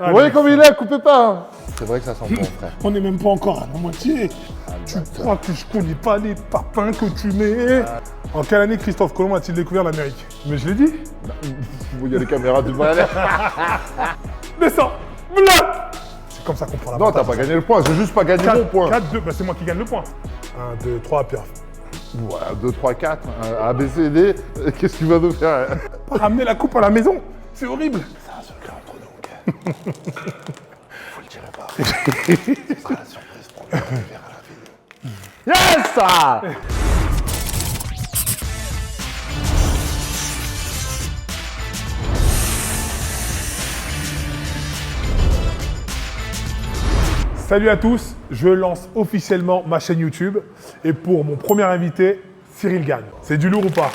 Vous voyez comme il est, coupez pas hein. C'est vrai que ça sent bon, frère. On n'est même pas encore à la moitié. Tu crois que je connais pas les papins que tu mets? En quelle année Christophe Colomb a-t-il découvert l'Amérique? Mais je l'ai dit. Il y a les caméras du mal. Descends. Bloc. C'est comme ça qu'on prend la Non, t'as pas gagné le point, j'ai juste pas gagné mon point. 4, 2, bah c'est moi qui gagne le point. 1, 2, 3, Pierre. Voilà, 2, 3, 4, A, B, C, D, qu'est-ce que tu vas nous faire hein? Pas ramener la coupe à la maison. C'est horrible. C'est un secret entre nous. Vous le direz pas. Ce sera la surprise pour le verre à la vie. Yes ça. Salut à tous, je lance officiellement ma chaîne YouTube. Et pour mon premier invité, Cyril Gagne. C'est du lourd ou pas?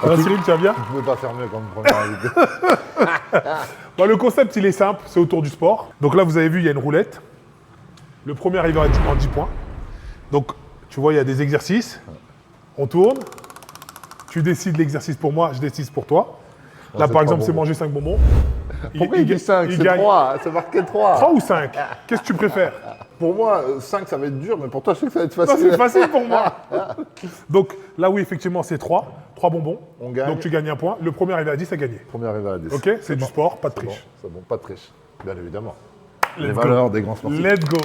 Alors Cyril, tu vas bien? Tu pouvais pas faire mieux comme premier invité. Bah, le concept, il est simple, c'est autour du sport. Donc là, vous avez vu, il y a une roulette. Le premier arrivera en 10 points. Donc, tu vois, il y a des exercices. On tourne. Tu décides l'exercice pour moi, je décide pour toi. Là, c'est par exemple, 3 c'est bonbons. manger 5 bonbons. Pourquoi il dit 5? C'est gagne 3, c'est marqué 3. 3 ou 5? Qu'est-ce que tu préfères? Pour moi, 5 ça va être dur, mais pour toi je sais que ça va être Ça, facile. c'est facile pour moi. Donc là, oui, effectivement, c'est 3. 3 bonbons. On gagne. Donc tu gagnes un point. Le premier arrivé à 10 a gagné. Premier arrivé à 10. Ok? C'est du bon. sport, pas de C'est bon, triche. c'est bon, pas de triche. Bien évidemment. Let's Les go. valeurs des grands sportifs. Let's go.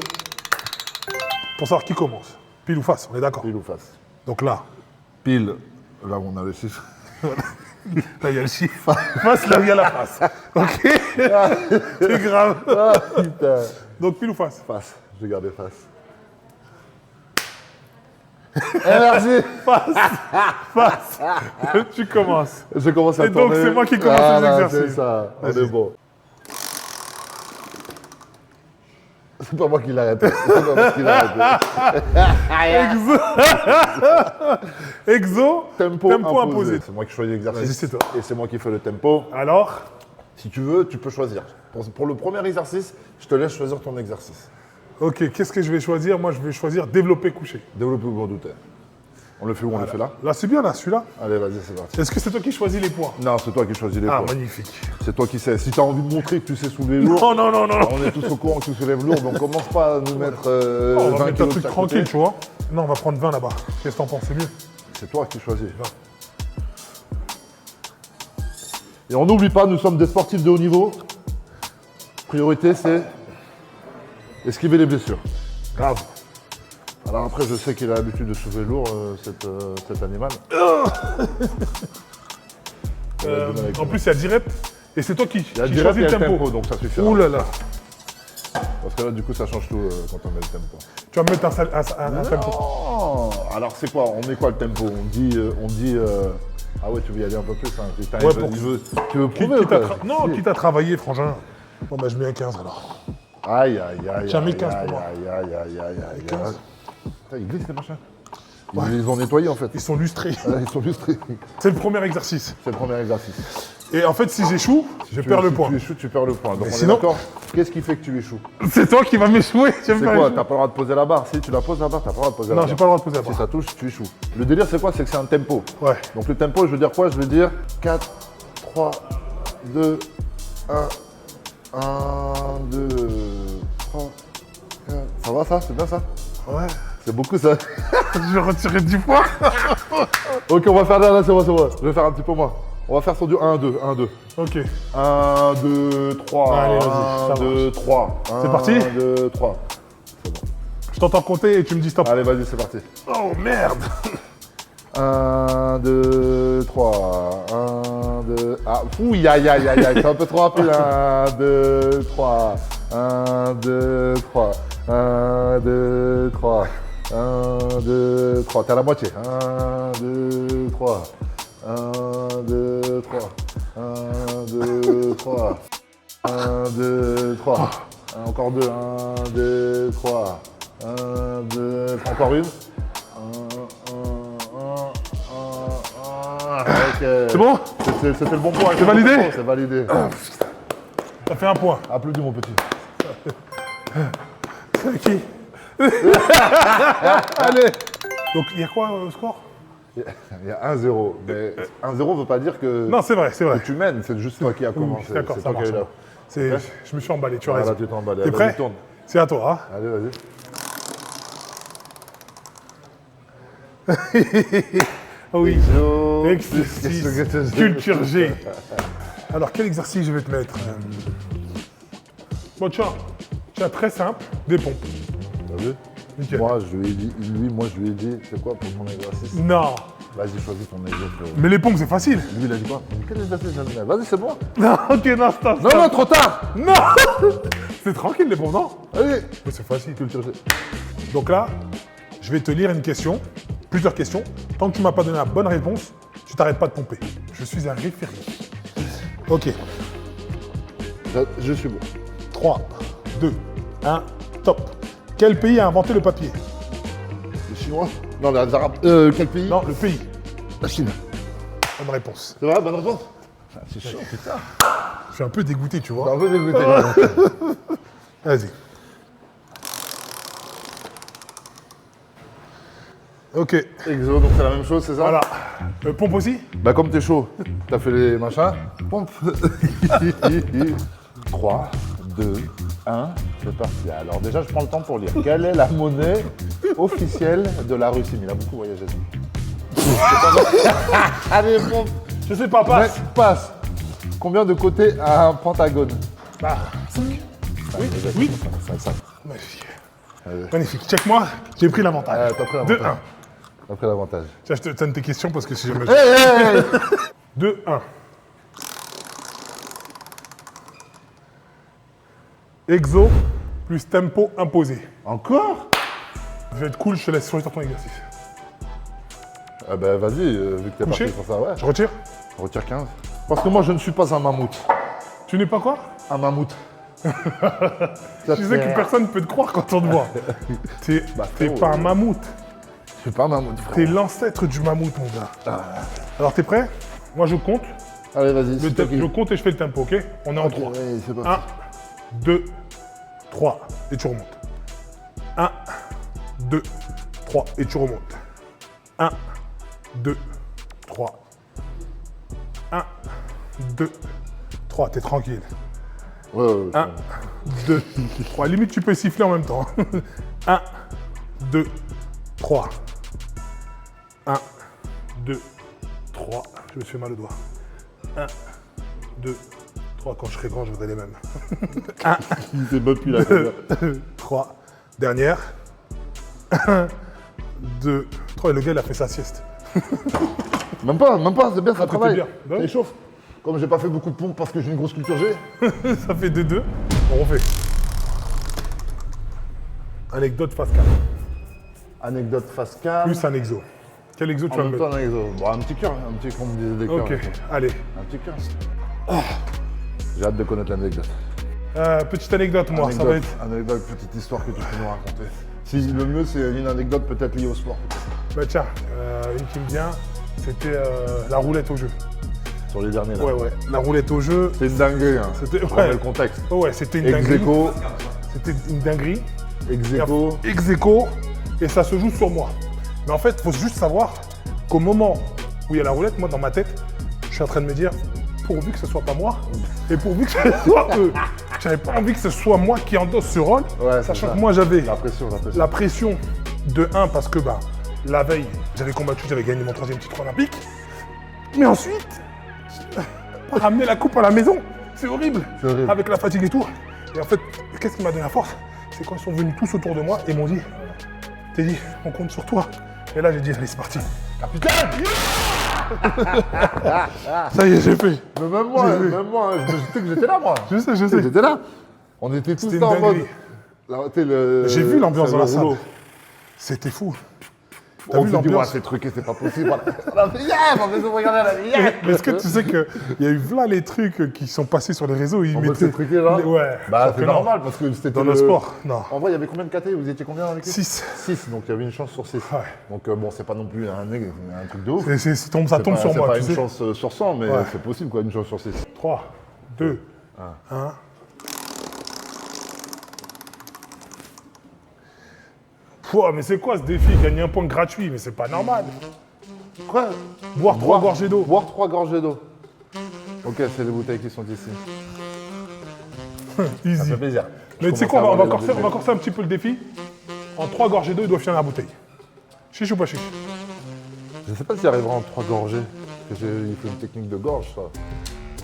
Pour savoir qui commence. Pile ou face, on est d'accord. Pile ou face. Donc là, Pile, là où on a le chiffre. là, il y a le chiffre. Face, là, il y a la face. Ok? C'est grave. Ah putain. Donc pile ou face? Face, je vais garder face. Merci. Face. Tu commences. Je commence à Et donc, tourner. c'est moi qui commence les Voilà, exercices. C'est ça, on Vas-y. est bon. C'est pas moi qui l'arrête. C'est pas moi qui l'arrête. Exo. Tempo imposé. C'est moi qui choisis Vas-y, l'exercice. c'est toi. Et c'est moi qui fais le tempo. Alors, Si tu veux, tu peux choisir. Pour le premier exercice, je te laisse choisir ton exercice. ok, qu'est-ce que je vais choisir? Moi, je vais choisir développer couché. Développer au gros douter. On le fait où? On le fait là? Là, c'est bien, là, celui-là. Allez, vas-y, c'est parti. Est-ce que c'est toi qui choisis les poids? Non, c'est toi qui choisis les Ah, poids. magnifique. C'est toi qui sais. Si tu as envie de montrer que tu sais soulever lourd, Non, non, non, non. non. on est tous au courant que tu soulèves lourd, donc commence pas à nous mettre On 20 va mettre un kilos de truc chaque tranquille, côté. tu vois. Non, on va prendre 20 là-bas. Qu'est-ce que t'en penses? C'est mieux. C'est toi qui choisis. Et on n'oublie pas, nous sommes des sportifs de haut niveau. Priorité, c'est esquiver les blessures. Grave. Alors après, je sais qu'il a l'habitude de soulever lourd, cet animal. En plus, il y a 10 reps. Et c'est toi qui Il y a qui direct, choisis il y a le tempo. donc ça suffit. Ouh là là. Parce que là, du coup, ça change tout quand on met le tempo. Tu vas me mettre un tempo. Oh, alors c'est quoi? On met quoi le tempo? On dit ah ouais, tu veux y aller un peu plus, hein. Ouais, pour- Tu veux prouver ou quoi? Non, quitte à travailler, frangin. Bon, bah, je mets un 15 alors. Aïe, aïe, aïe, J'ai mis aïe, 15 pour aïe, moi. aïe, aïe, aïe, aïe, aïe, 15. aïe. Putain, ils glissent les machins. Ils les ont nettoyés en fait. Ils sont lustrés. Ils sont lustrés. C'est le premier exercice. C'est le premier exercice. Et en fait, si j'échoue, je perds le point. Si tu échoues, tu perds le point. Donc Mais on sinon- est d'accord. Qu'est-ce qui fait que tu échoues? C'est toi qui vas m'échouer. C'est quoi? T'as pas le droit de poser la barre. Si tu la poses la barre, t'as pas le droit de poser la Non, barre. j'ai pas le droit de poser la Si barre. ça touche, tu échoues. Le délire, c'est quoi? C'est que c'est un tempo. Ouais. Donc le tempo, je veux dire quoi? Je veux dire 4, 3, 2, 1, 1, 2, 3, 4. Ça va ça? C'est bien ça? Ouais. C'est beaucoup ça. Je vais retirer 10 points. Ok, on va faire là, c'est moi. Je vais faire un petit peu moins. On va faire sur du 1, 2, 1, 2. Ok. 1, 2, 3. Allez, vas-y, ça 1, 2, 3. C'est parti? 1, 2, 3. C'est bon. Je t'entends compter et tu me dis stop. Allez, vas-y, c'est parti. Oh merde. 1, 2, 3. 1, 2. Ah, fouille, aïe, aïe, aïe, aïe. C'est un peu trop rapide. 1, 2, 3. 1, 2, 3. 1, 2, 3. 1, 2, 3. T'es à la moitié. 1, 2, 3. 1, 2, 3. 1, 2, 3. 1, 2, 3. Encore 2. 1, 2, 3. 1, 2. Encore une. 1, 1. Ok. C'est bon? C'était le bon point. C'est validé? C'est validé. T'as fait un point. Applaudis mon petit. C'est qui? Allez. Donc, il y a quoi au score? Il y a 1-0. Mais 1-0 veut pas dire que, Non, c'est vrai, c'est vrai. que tu mènes, c'est juste toi qui as commencé. D'accord, c'est ça toi qui as marche. eu la- C'est- Ok. Je me suis emballé, tu as Voilà, raison. tu t'es emballé. T'es Vas-y, prêt? tourne. C'est à toi, hein. Allez, vas-y. Ah oui. Exo. Exercice culture G. Alors, quel exercice je vais te mettre? Bon, tiens, très simple, des pompes. T'as vu? Nickel. Moi, je lui ai dit, moi, je lui ai dit, c'est quoi pour mon exercice? Non, Vas-y, choisis ton exercice. mais les pompes, c'est facile. Lui, il a dit quoi? Quel exercice je viens de mettre? Vas-y, c'est bon. Non, ok, non, stop. Non, non, trop tard. Non. C'est tranquille, les pompes, non? Allez. Mais c'est facile. Culture G. Donc là, je vais te lire une question, plusieurs questions. Tant que tu m'as pas donné la bonne réponse, tu t'arrêtes pas de pomper. Je suis un référé. Ok, Je suis bon. 3, 2, 1, top. Quel pays a inventé le papier? Les Chinois? Non, les Arabes. Quel pays? Non, le pays. La Chine. Bonne réponse. C'est vrai, bonne réponse? Ah, c'est chaud, putain. Je suis un peu dégoûté, tu T'es vois. un peu dégoûté. quand même. Vas-y. Ok, Exo, donc c'est la même chose, c'est ça? voilà. Pompe aussi? Bah comme t'es chaud, t'as fait les machins. Pompe. 3, 2, 1, c'est parti. Alors déjà, je prends le temps pour lire. Quelle est la monnaie officielle de la Russie? Mais il a beaucoup voyagé. Allez, pompe. Je sais pas, passe. Ouais, passe. Combien de côtés a un pentagone? Bah, 5. Oui. Ça. Magnifique. Allez. Magnifique. Check-moi, j'ai pris l'avantage. T'as pris 2-1. l'avantage. T'as pris l'avantage. Tiens, je te donne tes questions parce que si jamais... Hey, hey, hey. 2-1. Exo plus tempo imposé. Encore? Je vais être cool, je te laisse choisir ton exercice. Ah bah vas-y, vu que t'es Couché? parti sur ça, ouais. Je retire. Retire 15. Parce que moi, je ne suis pas un mammouth. Tu n'es pas quoi? Un mammouth. Tu sais que personne ne peut te croire quand on te voit. T'es Bah, t'es frérot, pas un mammouth. Je suis pas un mammouth, frère. T'es l'ancêtre du mammouth, mon gars. Alors, t'es prêt? Moi, je compte. Allez, vas-y. c'est toi qui- Je compte et je fais le tempo, ok? On est en Ok, 3. ouais, c'est parti. 1, 2, 3, et tu remontes. 1, 2, 3, et tu remontes. 1, 2, 3. 1, 2, 3, t'es tranquille. Ouais, ouais, 1, 2, 3. Limite, tu peux siffler en même temps. 1, 2, 3. 1, 2, 3. Je me suis fait mal au doigt. 1, 2, 3. Quand je serai grand, je voudrais les mêmes. Il s'est battu là. 3. Dernière. 1, 2, 3. Et le gars, il a fait sa sieste. Même pas, c'est bien, ça t'étais travaille. bien. Bah oui. Ça échauffe. Comme j'ai pas fait beaucoup de pompes parce que j'ai une grosse culture G. Ça fait 2-2. On refait. Anecdote face cam. Anecdote face cam. Plus un exo. Quel exo tu En vas me même mettre? temps, un exo. Bon, un petit cœur, un petit, comme on disait des cœurs. Ok, allez. Un petit cœur. J'ai hâte de connaître l'anecdote. Petite anecdote, moi, ça va être. Anecdote, petite histoire que tu peux nous raconter. Si le mieux, c'est une anecdote peut-être liée au sport. Bah tiens, une qui me vient, c'était la roulette au jeu. Sur les derniers là. Ouais, la roulette au jeu. C'est une dinguerie, hein. C'était- On remet ouais. le contexte. Oh ouais, c'était une dinguerie. Ex-aequo, C'était une dinguerie. ex-aequo. Ex-aequo, et ça se joue sur moi. Mais en fait, il faut juste savoir qu'au moment où il y a la roulette, moi dans ma tête, je suis en train de me dire, pourvu que ce soit pas moi, et pourvu que ce soit eux. J'avais pas envie que ce soit moi qui endosse ce rôle, Ouais, c'est sachant ça. que moi j'avais La pression. la pression de 1 parce que bah, la veille, j'avais combattu, j'avais gagné mon 3e titre olympique. Mais ensuite, ramener la coupe à la maison, c'est horrible. C'est horrible. Avec la fatigue et tout. Et en fait, qu'est-ce qui m'a donné la force? C'est quand ils sont venus tous autour de moi et m'ont dit, Teddy, on compte sur toi. Et là, j'ai dit, allez, c'est parti. Capitaine! Ça y est, j'ai fait. Mais même moi, hein, je sais que j'étais là, moi. Je sais, je sais. J'étais là. On était tous C'était là une en mode. dinguerie. Là, t'es le- J'ai vu l'ambiance c'est dans le la salle. rouleau. C'était fou. T'as On vu s'est dit, ouais, l'ambiance? c'est truqué, c'est pas possible. On a fait, yeah, on va se regarder à la vie. Mais est-ce que tu sais qu'il y a eu là les trucs qui sont passés sur les réseaux, ils On peut mettaient... se truquer là. Ouais. Bah, Sauf c'est que non. normal parce que c'était Dans le sport, non. En vrai, il y avait combien de KT? Vous étiez combien avec eux? 6. 6, donc il y avait une chance sur 6. Ouais. Donc bon, c'est pas non plus un truc de ouf. Ça tombe sur C'est moi, pas tu une sais. chance sur 100, mais Ouais. c'est possible quoi, une chance sur 6. 3, 2, 1. Pouah, mais c'est quoi ce défi? Gagner un point gratuit, mais c'est pas normal. Quoi? Boire 3 gorgées d'eau. Boire 3 gorgées d'eau. Ok, c'est les bouteilles qui sont ici. Ça Easy. fait plaisir. Mais tu sais quoi, on va corser un petit peu le défi. En 3 gorgées d'eau, il doit finir la bouteille. Chiche ou pas chiche? Je sais pas s'il arrivera en 3 gorgées. Parce que il faut une technique de gorge, ça.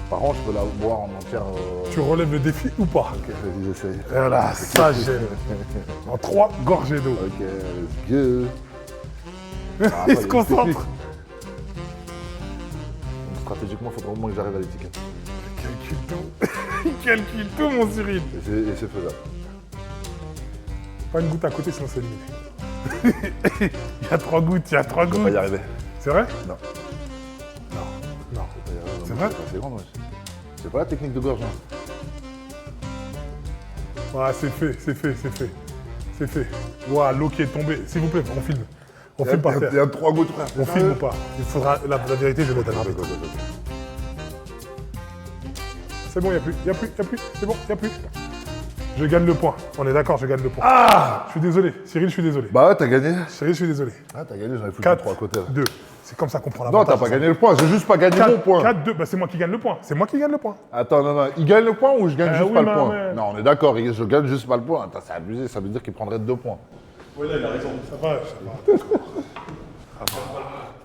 Par contre, je peux la boire en entière. Tu relèves le défi ou pas? Ok, vas-y, j'essaye. Voilà, ça j'aime. En 3 gorgées d'eau. Ok, let's go. Ah, Il ça, se y a concentre. une technique. Donc, stratégiquement, il faudra au moins que j'arrive à l'étiquette. Il calcule tout. Il calcule tout, mon Cyril. Et c'est faisable. Pas une goutte à côté, sinon c'est éliminé. Il y a 3 gouttes, il y a 3 Je vais pas gouttes. y arriver. C'est vrai? Non. Non. Je vais pas y arriver. C'est vrai? C'est grande, ouais. C'est pas la technique de gorge, hein. Ouais, c'est fait, c'est fait, c'est fait. C'est fait. Ouah, l'eau qui est tombée. S'il vous plaît, on filme. On filme par terre. Il y a 3 gouttes, frère. On filme ou pas? Il faudra. La vérité, je vais mettre à l'arbitre. C'est bon, il n'y a plus, il n'y a plus, il n'y a plus. C'est bon, il n'y a plus. Je gagne le point. On est d'accord, je gagne le point. Ah! Je suis désolé. Cyril, je suis désolé. Bah ouais, t'as gagné. Cyril, je suis désolé. Ah, t'as gagné, j'en ai foutu 4, 3 à côté. 2. C'est comme ça qu'on prend la Non, t'as pas gagné le point, j'ai juste pas gagné mon point. 4, 2. Bah, c'est moi qui gagne le point. C'est moi qui gagne le point. Attends, non, il gagne le point ou je gagne juste oui, pas le mais- point? mais- Non, on est d'accord, je gagne juste pas le point. Attends, c'est abusé, ça veut dire qu'il prendrait 2 points. Ça va, ça va.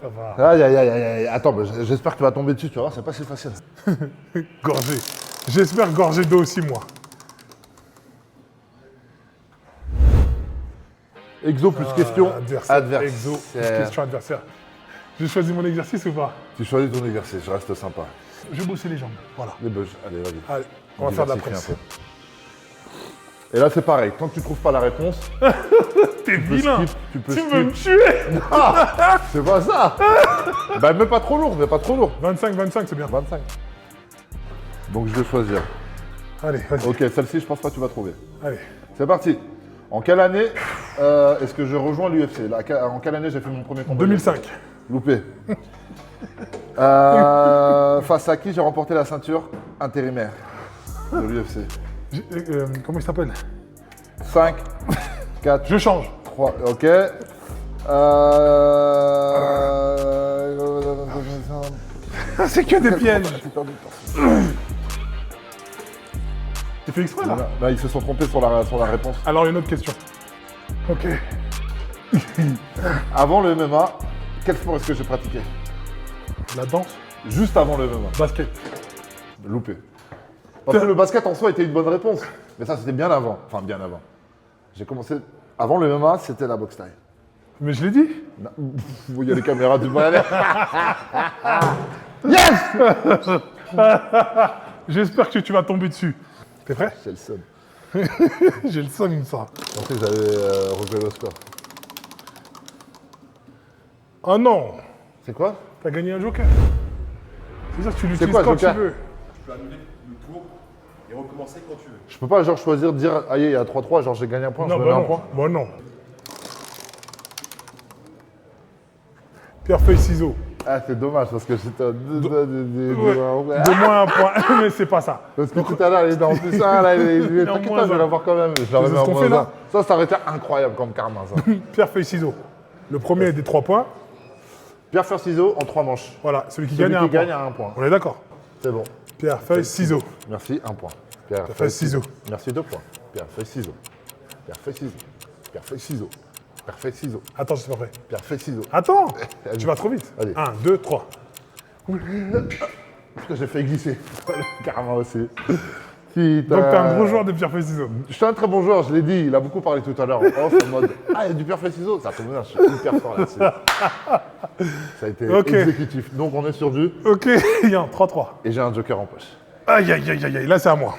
Ça va. Aïe, aïe, aïe, aïe, aïe. Attends, bah, j'espère que tu vas tomber dessus, tu vois, c'est pas si facile. Gorgé. J'espère gorgé d'eau aussi, moi. Exo plus question, adversaire. Exo, plus question adversaire. J'ai choisi mon exercice ou pas? Tu choisis ton exercice, je reste sympa. Je vais bosser les jambes. Voilà. Les bugs, allez, vas-y. Allez, on va faire de la Diversifie presse. un peu. Et là, c'est pareil, tant que tu trouves pas la réponse, T'es vilain. tu peux Tu skip. veux me tuer. C'est pas ça. Bah, mets pas trop lourd, mets pas trop lourd. 25, 25, c'est bien. 25. Donc, je vais choisir. Allez, vas-y. Ok, celle-ci, je pense pas que tu vas trouver. Allez. C'est parti. En quelle année est-ce que je rejoins l'UFC? En quelle année j'ai fait mon premier combat? 2005. Loupé. Face à qui j'ai remporté la ceinture intérimaire de l'UFC? Comment il s'appelle? 5, 4, Je change. 3, ok. C'est que des pièges. Tu fais exprès là? Là, ils se sont trompés sur la réponse. Alors une autre question. Ok. Avant le MMA, quel sport est-ce que j'ai pratiqué? La danse. Juste avant le MMA. Basket. Loupé. Parce que le basket en soi était une bonne réponse. Mais ça, c'était bien avant. Enfin, bien avant. J'ai commencé... Avant le MMA, c'était la boxe taille. Mais je l'ai dit. Non. Il y a les caméras du mal. Yes! J'espère que tu vas tomber dessus. T'es prêt? J'ai le seum. J'ai le son, ça. Je pensais que j'avais relevé le score. Oh non. C'est quoi? T'as gagné un joker. C'est ça que tu C'est l'utilises quoi, quand tu joker? veux. Tu peux annuler le tour et recommencer quand tu veux. Je peux pas genre choisir, dire, aïe, il y a 3-3, genre j'ai gagné un point, Non, je me bah mets un non. point. Bah non. Pierre, feuille, ciseaux. Ah, c'est dommage parce que j'étais à deux Ouais. doigts. De moins un point, mais c'est pas ça. Parce que tout à l'heure, il était en plus 1, là, il est en t'inquiète moins pas, je vais un. l'avoir quand même. Je l'aurais C'est mis ce en qu'on moins fait, là. un. Ça aurait été incroyable comme karma, ça. Pierre, feuille, ciseaux. Le premier est des 3 points. Pierre, fer, ciseaux en 3 manches. Voilà, celui qui Celui gagne a qui un point. gagne a un point. On est d'accord. C'est bon. Pierre, feuille, ciseaux. Merci, 1 point. Pierre, feuille, ciseaux. Merci, 2 points. Pierre, feuille, ciseaux. Pierre, feuille, ciseaux. Pierre, feuille, ciseaux. Pierre, feuille, ciseaux. Attends, je suis pas prêt. Pierre, feuille, ciseaux. Attends. Allez. Tu vas trop vite. Allez. 1, 2, 3. Putain, j'ai fait glisser. Carrément aussi. Donc t'es un gros joueur de pierre, feuille, ciseaux. Je suis un très bon joueur, je l'ai dit, il a beaucoup parlé tout à l'heure. Oh, c'est en mode, ah, il y a du pierre, feuille, ciseaux. Ça tombe bien, je suis hyper fort là-dessus. Ça a été Ok. exécutif. Donc on est sur du... Ok, il y a un 3-3. Et j'ai un joker en poche. Aïe, aïe, aïe, aïe, aïe. Là, c'est à moi.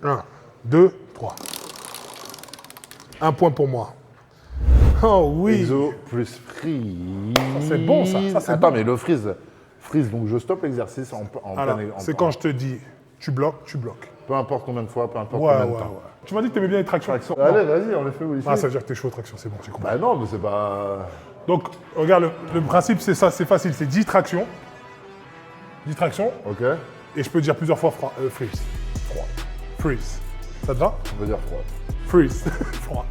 1, 2, 3. 1 point pour moi. Oh oui. Exo plus freeze. c'est bon, ça. Ça, c'est Attends, bon. mais le freeze, donc je stoppe l'exercice en Alors, plein c'est quand je te dis, tu bloques, tu bloques. Peu importe combien de fois, peu importe Ouais, combien ouais, de ouais. temps. Tu m'as dit que t'aimais bien les tractions. Non. Allez, vas-y, on les fait où ici? Ah, ça veut dire que t'es chaud, traction, c'est bon, j'ai compris. Bah non, mais c'est pas... Donc, regarde, le principe, c'est ça, c'est facile. C'est 10 tractions. 10 tractions. Ok, Et je peux dire plusieurs fois freeze. Froid. Freeze. Ça te va? on va dire froid. Freeze. Froid.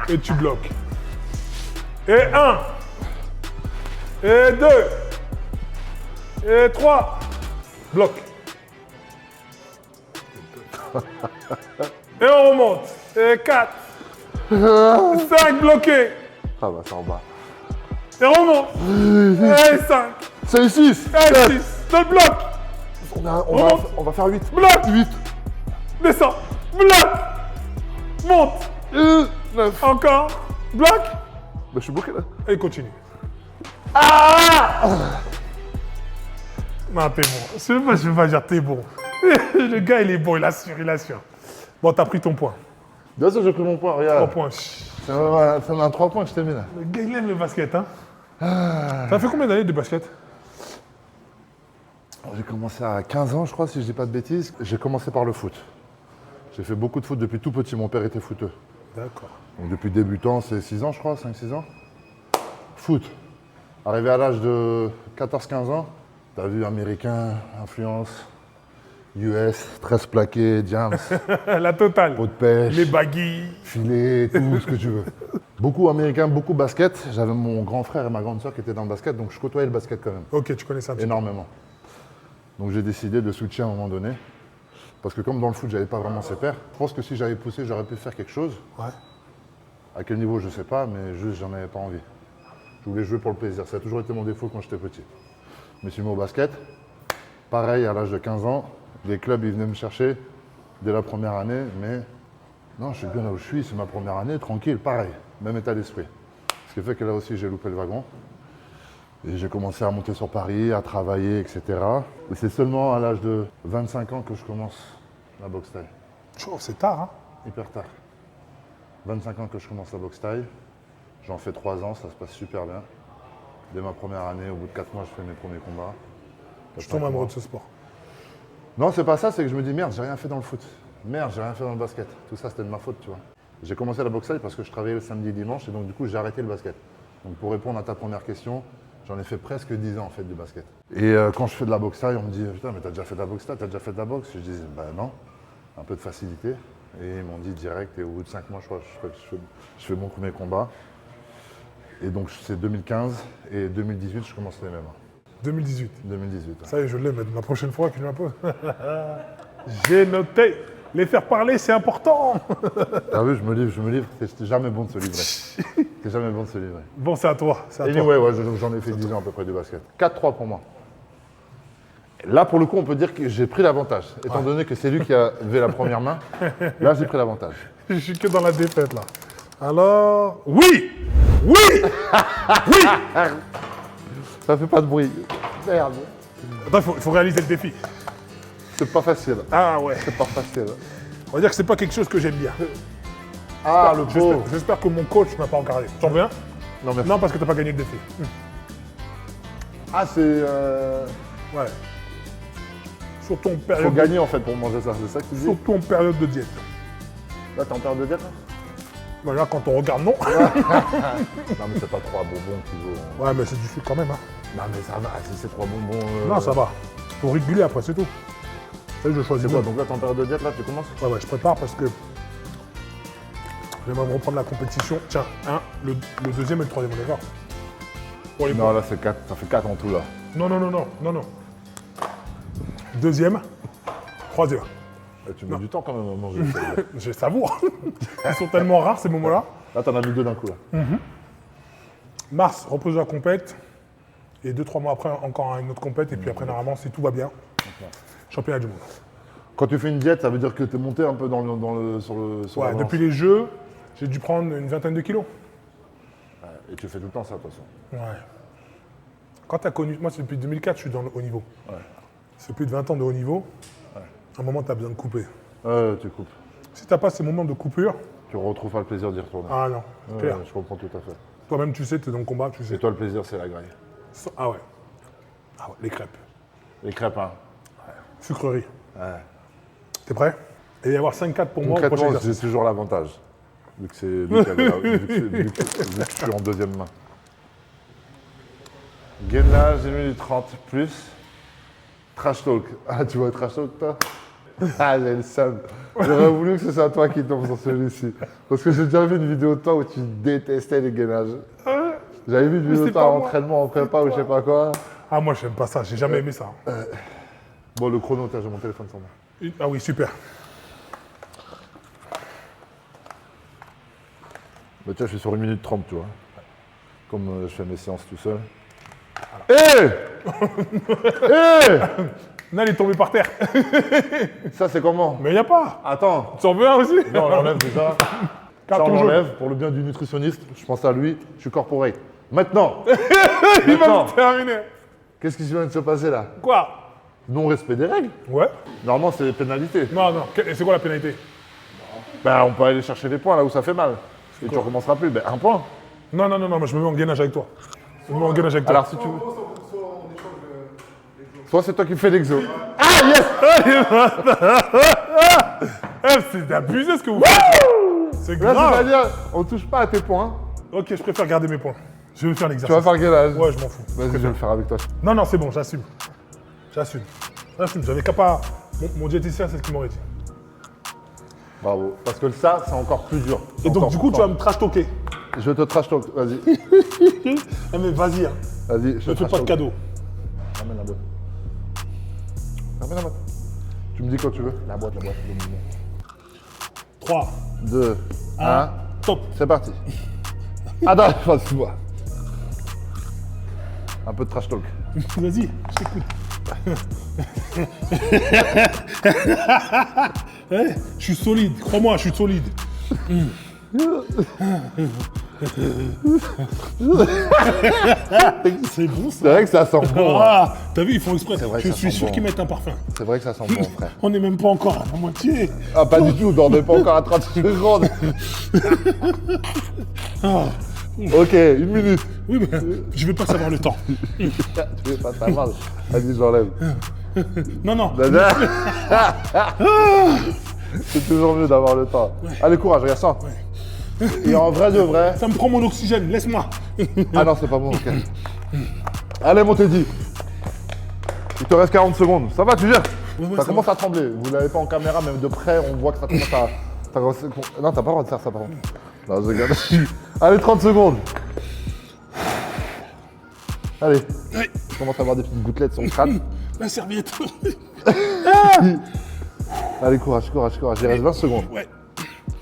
Et tu bloques. Et 1. Et 2. Et 3. Bloc. Et on remonte. Et 4. 5 bloqués. Ah bah, c'est en bas. Et on remonte. Et 5. C'est 6. Et 6. Dans le bloc. On va faire 8. Bloc. 8. Descends. Bloc. Monte. 9. Encore. Bloc. Bah, je suis bloqué là. Et continue. Non, t'es bon. Je veux pas dire t'es bon. Le gars, il est bon, il assure, il assure. Bon, t'as pris ton point. Bien sûr, j'ai pris mon point, 3 regarde. points. C'est un 3 points que je t'ai mis là. Le gars, il aime le basket, hein. Ça fait combien d'années de basket? J'ai commencé à 15 ans, je crois, si je dis pas de bêtises. J'ai commencé par le foot. J'ai fait beaucoup de foot depuis tout petit. Mon père était footeux. D'accord. Donc depuis débutant, c'est 6 ans, je crois, 5-6 ans. Foot. Arrivé à l'âge de 14-15 ans, t'as vu américain, influence, US, 13 plaqués, James, La totale. pot de pêche, Les baguilles. filet, tout ce que tu veux. Beaucoup américain, beaucoup basket. J'avais mon grand frère et ma grande soeur qui étaient dans le basket, donc je côtoyais le basket quand même, Ok, tu connais ça un petit peu. énormément. Donc j'ai décidé de switcher à un moment donné. Parce que comme dans le foot, j'avais pas vraiment ses pairs. Je pense que si j'avais poussé, j'aurais pu faire quelque chose. Ouais. À quel niveau, je sais pas, mais juste, j'en avais pas envie. Je voulais jouer pour le plaisir. Ça a toujours été mon défaut quand j'étais petit. Je me suis mis au basket. Pareil, à l'âge de 15 ans, les clubs, ils venaient me chercher dès la première année, mais non, je suis bien là où je suis, c'est ma première année, tranquille, pareil, même état d'esprit. Ce qui fait que là aussi, j'ai loupé le wagon. Et j'ai commencé à monter sur Paris, à travailler, etc. Et c'est seulement à l'âge de 25 ans que je commence la boxe taille. Oh, c'est tard, hein. Hyper tard. 25 ans que je commence la boxe taille. J'en fais 3 ans, ça se passe super bien. Dès ma première année, au bout de 4 mois, je fais mes premiers combats. Je tombe amoureux de ce sport. Non, c'est pas ça, c'est que je me dis merde, j'ai rien fait dans le foot. Merde, j'ai rien fait dans le basket. Tout ça, c'était de ma faute, tu vois. J'ai commencé la boxe taille parce que je travaillais le samedi et dimanche et donc du coup, j'ai arrêté le basket. Donc pour répondre à ta première question, j'en ai fait presque 10 ans en fait du basket. Et quand je fais de la boxe taille, on me dit putain, mais t'as déjà fait de la boxe taille, t'as déjà fait de la boxe? Je dis bah non, un peu de facilité. Et ils m'ont dit direct, et au bout de 5 mois, je crois, je fais mon premier combat. Et donc c'est 2015 et 2018, je commence les MMA. 2018. 2018. Ça y est, je l'ai, mais la prochaine fois que je m'impose. J'ai noté. Les faire parler, c'est important. T'as vu, je me livre, c'est jamais bon de se livrer. C'est jamais bon de se livrer. Bon, c'est à toi. C'est à toi. Anyway, ouais, j'en ai fait 10 ans à peu près du basket. 4-3 pour moi. Là, pour le coup, on peut dire que j'ai pris l'avantage. Étant donné que c'est lui qui avait la première main, là, j'ai pris l'avantage. Je suis que dans la défaite, là. Alors... Oui. Oui. Oui. Ça fait pas de bruit. Merde. Attends, il faut réaliser le défi. C'est pas facile. Ah ouais. C'est pas facile. On va dire que c'est pas quelque chose que j'aime bien. Ah, le pauvre. J'espère que mon coach m'a pas encadré. T'en veux un? Non, merci. Non, parce que t'as pas gagné le défi. Ah, c'est... Ouais. Surtout en Faut période, gagner, en fait, pour manger ça. C'est ça que tu dis? surtout en période de diète. Là, t'es en période de diète, là? Voilà, quand on regarde, non. Non, mais c'est pas 3 bonbons qu'il faut... Ouais, mais c'est du sucre quand même. Hein. Non, mais ça va. Si c'est 3 bonbons... Non, ça va. Faut réguler après, c'est tout. Ça, je choisis C'est quoi? bien. Donc là, t'es en période de diète, là, tu commences? Ouais, je prépare parce que j'aimerais me reprendre la compétition. Tiens, le deuxième et le troisième, on est d'accord? Pour les Non, là, c'est 4. Ça fait 4 en tout, là. Non. Deuxième, troisième. Tu mets du temps quand même à manger. Je savoure. Ils sont tellement rares ces moments-là. Là, t'en as mis 2 d'un coup, là. Mars, repose de la compète. Et 2-3 mois après, encore une autre compète. Et puis après, normalement, si tout va bien, championnat du monde. Quand tu fais une diète, ça veut dire que t'es monté un peu sur la Ouais, balance. depuis les Jeux, j'ai dû prendre une vingtaine de kilos. Et tu fais tout le temps ça, de toute façon. Ouais. Quand tu as connu, moi c'est depuis 2004 je suis dans le haut niveau. Ouais. C'est plus de 20 ans de haut niveau. À un moment tu as besoin de couper. Tu coupes. Si tu n'as pas ces moments de coupure, Tu retrouves pas le plaisir d'y retourner. ah non, c'est clair. Je comprends tout à fait. Toi-même tu sais, tu es dans le combat, tu sais. Et toi, le plaisir, c'est la graille. Ah ouais. Ah ouais, les crêpes. Les crêpes, hein. Sucrerie. Ouais. T'es prêt? Et il va y avoir 5-4 pour moi au prochain Concrètement, exercice. j'ai toujours l'avantage. Vu que c'est lui qui avait vu que je suis en deuxième main. Gainage 1 minute 30 plus. Trash talk. Ah, tu vois trash talk, toi? Ah, j'ai le seum. J'aurais voulu que ce soit toi qui tombe sur celui-ci. Parce que j'ai déjà vu une vidéo de toi où tu détestais les gainages. J'avais vu du c'est vidéo pas à moi. entraînement en prépa ou je sais pas quoi. Ah, moi, j'aime pas ça. J'ai jamais aimé ça. Bon, le chrono, tiens, j'ai mon téléphone sur moi. Ah oui, super. Bah tiens, je suis sur 1 minute 30, tu vois. Comme je fais mes séances tout seul. Hé Là, il est tombé par terre. Ça, c'est comment? Mais y a pas. Attends. Tu en veux un aussi? Non, on l'enlève déjà. Ça, on Carton jaune. l'enlève pour le bien du nutritionniste. Je pense à lui. Je suis corporate. Maintenant, Il va Maintenant. me terminer. qu'est-ce qui vient de se passer là? Quoi? Non-respect des règles. Ouais. Normalement, c'est pénalité. Non, non. C'est quoi la pénalité? Ben, on peut aller chercher les points là où ça fait mal. Et tu recommenceras plus. Ben, 1 point. Non, non, non, non, moi je me mets en gainage avec toi. Je me mets en gainage avec toi. Alors, si tu veux. Soit c'est toi qui fais l'exo. Ah, yes! Eh, c'est abusé ce que vous faites. C'est Là, grave. c'est-à-dire, on touche pas à tes points. Ok, je préfère garder mes points. Je vais faire Tu l'exercice. vas faire quel âge? Ouais, je m'en fous. Vas-y, je vais le faire avec toi. Non, non, c'est bon, j'assume. J'assume. J'assume. J'avais qu'à pas. Mon diététicien, c'est ce qu'il m'aurait dit. Bravo. Parce que ça, c'est encore plus dur. Et donc, du coup, tu vas me trash talker. Je te trash talk. Vas-y. Eh, mais vas-y, hein. Vas-y, je Ne te fais trash pas de talk. cadeau. Ramène la boîte. Ramène la boîte. Tu me dis quand tu veux. La boîte, 3, 2, 1. top. C'est parti. Attends, passe-moi. Un peu de trash talk. Vas-y, je t'écoute. Eh, je suis solide, crois-moi, je suis solide. C'est bon ça. C'est vrai que ça sent bon. Hein. Ah, t'as vu, ils font exprès. vrai que Je ça suis sent sûr bon. qu'ils mettent un parfum. C'est vrai que ça sent bon, frère. On n'est même pas encore à la moitié. Ah, pas du tout, on n'est pas encore à 30 secondes. Ah, Ok, 1 minute. oui, mais je vais pas savoir le temps. Tu veux pas savoir. Vas-y, j'enlève. Non, non. Dada. C'est toujours mieux d'avoir le temps. Allez, courage, regarde ça. Et en vrai de vrai. Ça me prend mon oxygène, laisse-moi. Ah non, c'est pas bon, ok. Allez, mon Teddy. Il te reste 40 secondes. Ça va, tu gères? Ouais, Ça ça commence à trembler. Vous l'avez pas en caméra, mais de près, on voit que ça commence à. Non, t'as pas le droit de faire ça, par contre. Non, je regarde. Allez, 30 secondes. Allez. Ouais. Je commence à avoir des petites gouttelettes sur le crâne. La serviette. Allez, courage, courage, courage. Il reste 20 secondes. Ouais.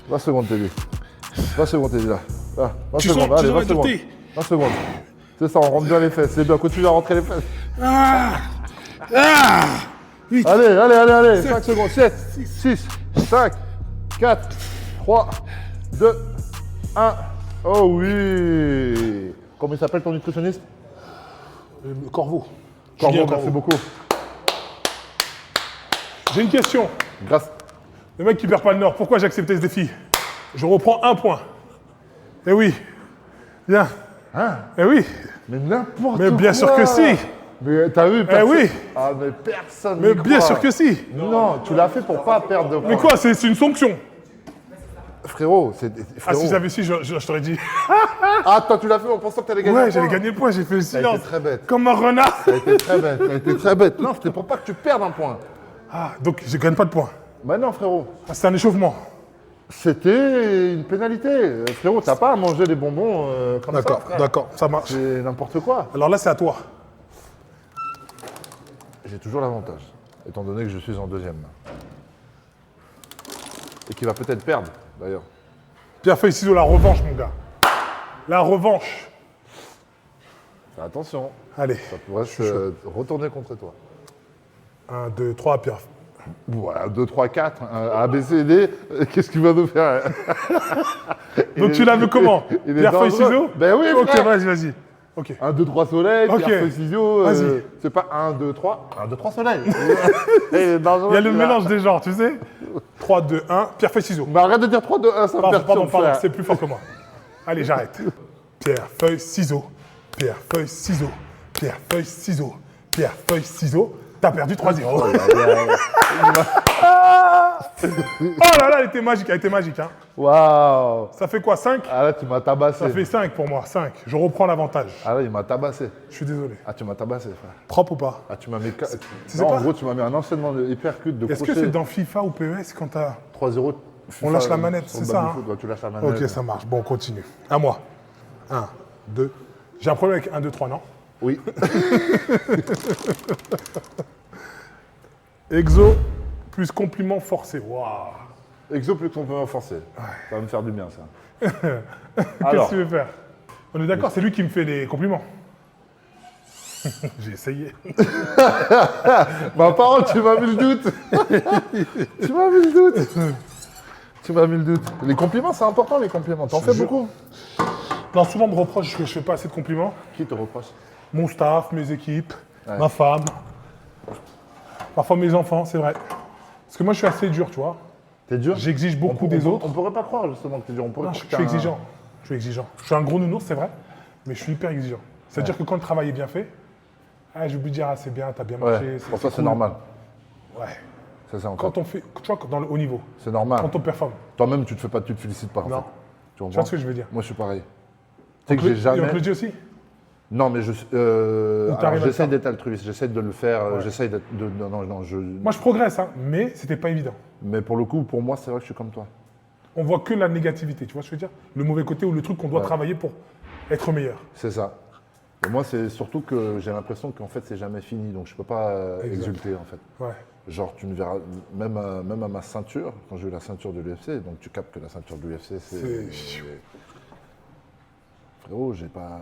20 secondes, Teddy. 20 secondes, Teddy, là. Là, 20 Tu secondes, sens- tu allez, sens 20 la secondes. dureté 20 secondes. C'est ça, on rentre bien les fesses. C'est bien, continue à rentrer les fesses. Ah. Ah. Allez, allez, allez, allez. 5 secondes. 7, 6, 5, 4, 3, 2, 1. Oh oui. Comment il s'appelle ton nutritionniste? Corveau. Corbeau, Julien merci beaucoup. J'ai une question. Grâce. Le mec qui perd pas le nord, pourquoi j'ai accepté ce défi? Je reprends 1 point. Eh oui. Bien. Hein? Eh oui. Mais n'importe quoi. Mais bien sûr que si. Mais t'as vu, personne... oui. Ah, mais personne Mais n'y bien croit. sûr que si. Non, tu l'as fait pour pas perdre de points. Mais quoi, c'est une sanction. Frérot, c'est... Ah, Frérot. si j'avais su, je t'aurais dit. Ah, toi, tu l'as fait en pensant que t'allais gagner un Ouais, j'allais point. gagner le point, j'ai fait le T'as silence. été très bête. Comme un renard. T'as été très bête, t'as été très bête. Non, c'était pour pas que tu perdes un point. Ah, donc je gagne pas de points. Bah non, frérot. Ah, c'est un échauffement. C'était une pénalité. Frérot, t'as pas à manger des bonbons comme ça, frère. D'accord, ça marche. C'est n'importe quoi. Alors là, c'est à toi. J'ai toujours l'avantage, étant donné que je suis en deuxième. Et qui va peut-être perdre, d'ailleurs. Pierre Feuille Ciseaux, la revanche, mon gars. La revanche. Fais attention, Allez. ça pourrait se retourner contre toi. 1, 2, 3, Pierre. Voilà, 2, 3, 4, A, B, C, D, qu'est-ce qu'il va nous faire? Donc tu l'as vu comment? il est Pierre Feuille dangereux. Ciseaux? Ben oui, Ok, frère. vas-y, vas-y. Ok. 1, 2, 3 soleil, Ok. pierre, feuille, ciseaux. Vas-y. C'est pas 1, 2, 3. 1, 2, 3 soleil. Il est dangereux, Il y a le celui-là. mélange des genres, tu sais. 3, 2, 1, Pierre Feuille Ciseaux. Mais arrête de dire 3, 2, 1, ça me Pardon, perturbe, pardon, frère. c'est plus fort que moi. Allez, j'arrête. Pierre Feuille Ciseaux. Pierre Feuille Ciseaux. Pierre Feuille Ciseaux. Pierre Feuille Ciseaux. T'as perdu 3-0. Oh là là, elle était magique, Hein. Waouh. Ça fait quoi, 5? Ah là, tu m'as tabassé. Ça fait 5 pour moi, 5. Je reprends l'avantage. Ah là, il m'a tabassé. Je suis désolé. Ah, tu m'as tabassé, frère. Propre ou pas? Ah, tu m'as mis... sais Non, pas en gros, tu m'as mis un enchaînement de hypercute, de Est-ce crochet. que c'est dans FIFA ou PES quand t'as... 3-0. On lâche la manette, c'est ça, hein? Tu lâches la manette. Ok, ça marche. Bon, on continue. À moi. 1, 2. J'ai un problème avec 1, 2, 3, non? Oui. Exo plus compliment forcé. Waouh. Exo plus compliment forcé. Ça va me faire du bien, ça. Qu'est-ce Alors. que tu veux faire? On est d'accord, c'est lui qui me fait les compliments. J'ai essayé. Ma parole, tu m'as mis le doute. Tu m'as mis le doute. Tu m'as mis le doute. Les compliments, c'est important, les compliments. T'en Je fais jure. beaucoup? Non, souvent on me reproche que je fais pas assez de compliments. Qui te reproche? Mon staff, mes équipes, Ouais. ma femme, parfois mes enfants, c'est vrai. Parce que moi je suis assez dur, tu vois. T'es dur? J'exige beaucoup des autres. On pourrait pas croire, justement, que t'es dur. On pourrait Non, croire je que suis t'es un- exigeant. Je suis exigeant. Je suis un gros nounours, c'est vrai, mais je suis hyper exigeant. C'est-à-dire que quand le travail est bien fait, ah, j'ai oublié de dire, ah, c'est bien, t'as bien marché. Ouais, pour toi, c'est cool. normal. Ouais. Ça, c'est encore. Quand on fait, tu vois, dans le haut niveau, C'est normal. quand on performe. Toi-même, tu te félicites pas, en Non. fait. Tu Tu vois ce que je veux dire? Moi, je suis pareil. Tu sais que j'ai Et on jamais... te le dit aussi? Non, mais alors, t'arrives à le j'essaie faire. d'être altruiste, j'essaie de le faire, Ouais. j'essaie d'être... Non, Moi je progresse, hein, mais c'était pas évident. Mais pour le coup, pour moi, c'est vrai que je suis comme toi. On voit que la négativité, tu vois ce que je veux dire? Le mauvais côté ou le truc qu'on doit Ouais. travailler pour être meilleur. C'est ça. Et moi, c'est surtout que j'ai l'impression qu'en fait, c'est jamais fini, donc je peux pas Exact. exulter, en fait. Ouais. Genre, tu me verras, même à ma ceinture, quand j'ai eu la ceinture de l'UFC, donc tu captes que la ceinture de l'UFC, c'est... Frérot, j'ai pas...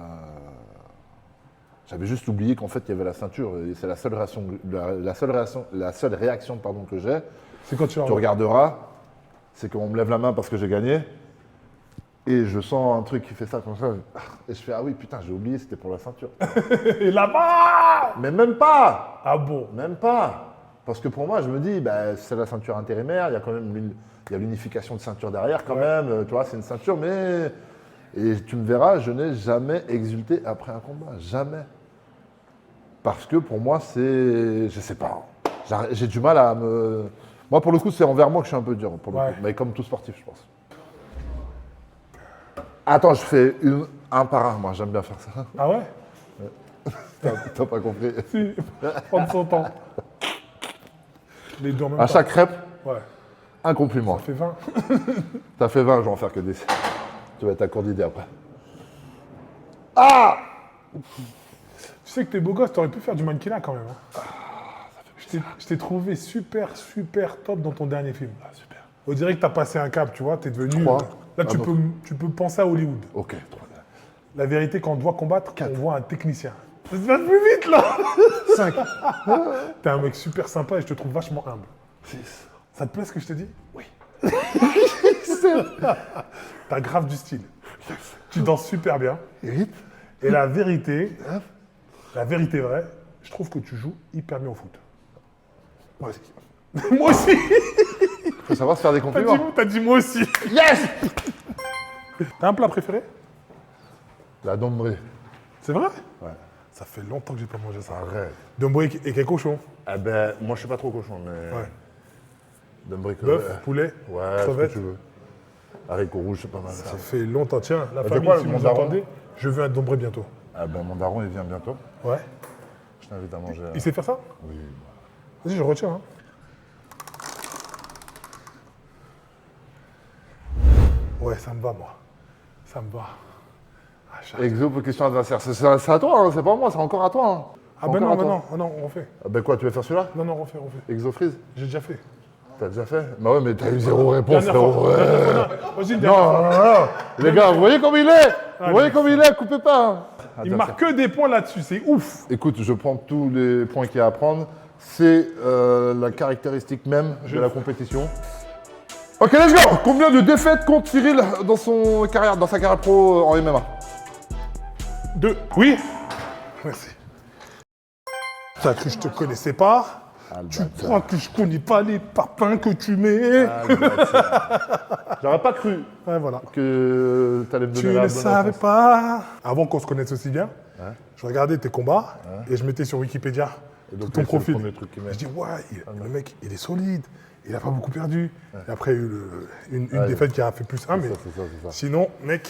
J'avais juste oublié qu'en fait, il y avait la ceinture, et c'est la seule réaction, la seule réaction pardon, que j'ai. C'est quand tu Tu regarderas, c'est qu'on me lève la main parce que j'ai gagné, et je sens un truc qui fait ça comme ça, et je fais, ah oui, putain, j'ai oublié, c'était pour la ceinture. Et là-bas! Mais même pas! Ah bon? Même pas! Parce que pour moi, je me dis, bah, c'est la ceinture intérimaire, il y a quand même il y a l'unification de ceinture derrière quand même, tu vois, c'est une ceinture, mais... Et tu me verras, je n'ai jamais exulté après un combat, jamais. Parce que pour moi, c'est... Je sais pas, j'ai du mal à me... Moi, pour le coup, c'est envers moi que je suis un peu dur, pour le Ouais. coup. Mais comme tout sportif, je pense. Attends, je fais un par un, moi, j'aime bien faire ça. Ah ouais? T'as pas compris. Si, prendre son temps. Les deux en même À temps. chaque crêpe, Ouais, un compliment. ça fait 20. T'as fait 20, je vais en faire que 10. Tu vas être à court d'idées après. Ah! Tu sais que t'es beau gosse, t'aurais pu faire du mannequinat quand même. Hein. Je t'ai trouvé super top dans ton dernier film. Ah, super. On dirait que t'as passé un cap, tu vois, t'es devenu... 3. Là, Ah tu bon. peux penser à Hollywood. Ok, 3. La vérité, quand on doit combattre, on voit un technicien. Ça va plus vite, là! 5. T'es un mec super sympa et je te trouve vachement humble. 6. Ça te plaît ce que je te dis? Oui. T'as grave du style. Tu danses super bien. 8. Et la vérité vraie, je trouve que tu joues hyper bien au foot. Moi aussi. Moi aussi! Faut savoir se faire des compliments. T'as dit moi aussi. Yes! T'as un plat préféré? La dombrée. C'est vrai? Ouais. Ça fait longtemps que j'ai pas mangé ça. Arrête. Dombré et quel cochon? Eh ben, moi, je suis pas trop cochon, mais... Ouais. Dombrée que... Bœuf, poulet, Ouais, ce que crevettes. tu veux. Haricots rouges, c'est pas mal. Ça fait longtemps. Tiens, la tu famille, vois, si mon vous daron- entendez, je veux un dombré bientôt. Ah ben, mon daron, il vient bientôt. Ouais. Je t'invite à manger. Il sait faire ça? Oui. Vas-y, je retiens. Hein. Ouais, ça me va, moi. Ça me va. Ah, Exo pour question adversaire. C'est à toi, hein, c'est pas moi, c'est encore à toi. Hein. ah C'est ben encore non, à ben toi. non, oh non, on refait. Ah ben quoi, tu veux faire celui-là? Non, non, on refait. Exo freeze? J'ai déjà fait. T'as déjà fait? Bah ouais, mais t'as eu zéro réponse, Dernière frérot. fois. Ouais. Dernière fois, non. Vas-y, une dernière fois. Non. Les gars, vous voyez comme il est? Vous voyez mais- comme il est? Coupez pas. Hein. Il marque que des points là-dessus, c'est ouf. Écoute, je prends tous les points qu'il y a à prendre. C'est la caractéristique même de la compétition. Ok, let's go! Combien de défaites compte Cyril dans sa carrière pro en MMA? 2. Oui. Merci. T'as cru que je te connaissais pas? Tu crois que je connais pas les papins que tu mets? J'aurais pas cru Ouais, voilà. que t'allais me donner Tu la ne bonne savais réponse. pas. Avant qu'on se connaisse aussi bien, je regardais tes combats et je mettais sur Wikipédia Et tout donc, ton c'est le profil. premier truc qu'il met. Je dis, ouais, le mec, il est solide. Il a pas beaucoup perdu. Et après, il y a eu une défaite qui a fait plus 1, mais C'est ça. sinon, mec,